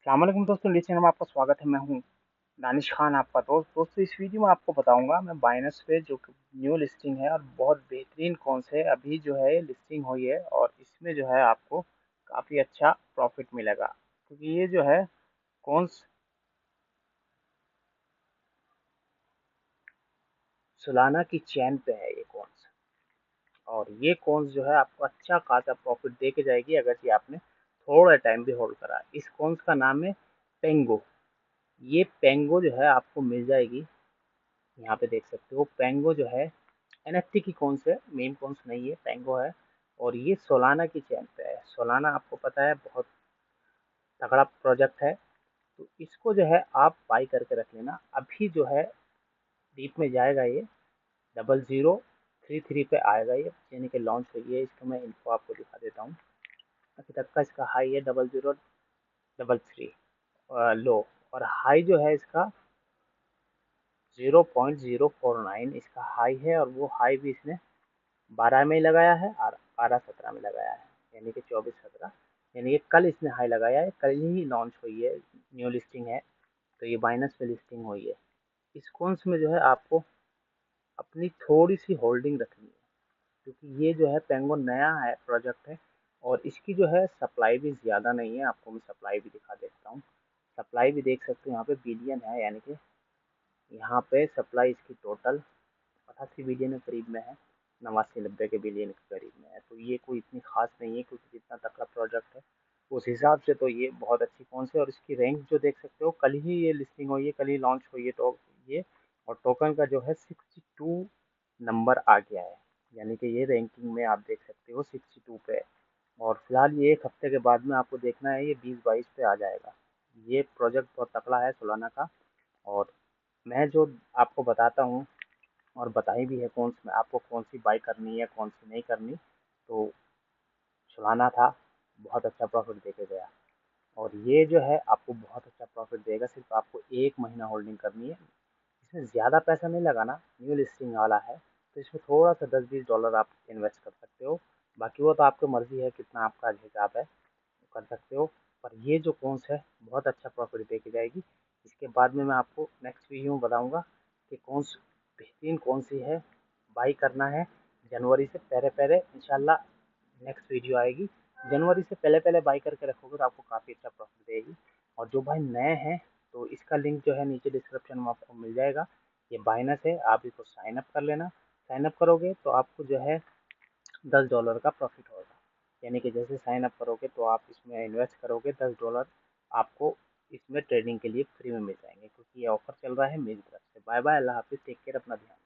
अस्सलामुअलैकुम दोस्तों, इस चैनल में आपका स्वागत है। मैं हूं दानिश खान, आपका दोस्त। दोस्तों, इस वीडियो में आपको बताऊंगा मैं बाइनेंस पे जो कि न्यू लिस्टिंग है और बहुत बेहतरीन कौन से अभी जो है लिस्टिंग हुई है, और इसमें जो है आपको काफ़ी अच्छा प्रॉफिट मिलेगा, क्योंकि ये जो है कौन्स सोलाना की चैन पे है ये कौन्स। और ये कौन्स जो है आपको अच्छा खासा प्रॉफिट दे के जाएगी अगर ये आपने थोड़ा टाइम भी होल्ड करा। इस कौन्स का नाम है पेंगो। ये पेंगो जो है आपको मिल जाएगी, यहाँ पे देख सकते हो। पेंगो जो है एनएफटी की कौन से मेन कौन्स नहीं है, पेंगो है। और ये सोलाना की चैन पे है। सोलाना आपको पता है बहुत तगड़ा प्रोजेक्ट है, तो इसको जो है आप बाई करके रख लेना। अभी जो है डीप में जाएगा ये 0033 पे आएगा ये, यानी कि लॉन्च हुई है। इसका मैं इन्फो आपको दिखा देता हूँ। अभी तक का इसका हाई है 0033 लो, और हाई जो है इसका 0.049 इसका हाई है। और वो हाई भी इसने 12 में लगाया है और 12-17 में लगाया है, यानी कि 24-17, यानी कि कल इसने हाई लगाया है। कल ही लॉन्च हुई है, न्यू लिस्टिंग है, तो ये बाइनेंस पे लिस्टिंग हुई है। इस कॉइन्स में जो है आपको अपनी थोड़ी सी होल्डिंग रखनी है, क्योंकि ये जो है पेंगो नया है प्रोजेक्ट है, और इसकी जो है सप्लाई भी ज़्यादा नहीं है। आपको मैं सप्लाई भी दिखा देता हूँ। सप्लाई भी देख सकते हो, यहाँ पे बिलियन है, यानी कि यहाँ पे सप्लाई इसकी टोटल 88 बिलियन के करीब में है, 89-90 के बिलियन के करीब में है। तो ये कोई इतनी खास नहीं है, क्योंकि जितना तगड़ा प्रोजेक्ट है उस हिसाब से तो ये बहुत अच्छी कौन से। और इसकी रैंक जो देख सकते हो, कल ही ये लिस्टिंग हुई है, कल ही लॉन्च हुई है, तो ये और टोकन का जो है 62 नंबर आ गया है, यानी कि ये रैंकिंग में आप देख सकते हो 62 पे है। और फिलहाल ये एक हफ्ते के बाद में आपको देखना है, ये 20-22 पे आ जाएगा। ये प्रोजेक्ट बहुत तगड़ा है सोलाना का। और मैं जो आपको बताता हूँ और बताई भी है कौन सी आपको कौन सी बाई करनी है, कौन सी नहीं करनी, तो चलाना था। बहुत अच्छा प्रॉफिट देके गया, और ये जो है आपको बहुत अच्छा प्रॉफिट देगा। सिर्फ आपको 1 महीना होल्डिंग करनी है। इसमें ज़्यादा पैसा नहीं लगाना, न्यू लिस्टिंग वाला है, तो इसमें थोड़ा सा 10-20 डॉलर आप इन्वेस्ट कर सकते हो। बाकी वो तो आपकी मर्जी है, कितना आपका हिसाब है कर सकते हो। पर ये जो कौन सा है बहुत अच्छा प्रॉफिट दे के जाएगी। इसके बाद में मैं आपको नेक्स्ट वीडियो में बताऊंगा कि कौन सी बेहतरीन कौन सी है बाई करना है। जनवरी से पहले पहले इंशाल्लाह नेक्स्ट वीडियो आएगी। जनवरी से पहले पहले बाई करके रखोगे तो आपको काफ़ी अच्छा प्रॉफिट देगी। और जो भाई नए हैं, तो इसका लिंक जो है नीचे डिस्क्रिप्शन में आपको मिल जाएगा। ये बाइनस है, आप इसको साइन अप कर लेना। साइन अप करोगे तो आपको जो है $10 का प्रॉफिट होगा, यानी कि जैसे साइन अप करोगे तो आप इसमें इन्वेस्ट करोगे $10, आपको इसमें ट्रेडिंग के लिए फ्री में मिल जाएंगे, क्योंकि ये ऑफर चल रहा है मेरी तरफ से। बाय बाय, अल्लाह हाफिज़, टेक केयर, अपना ध्यान।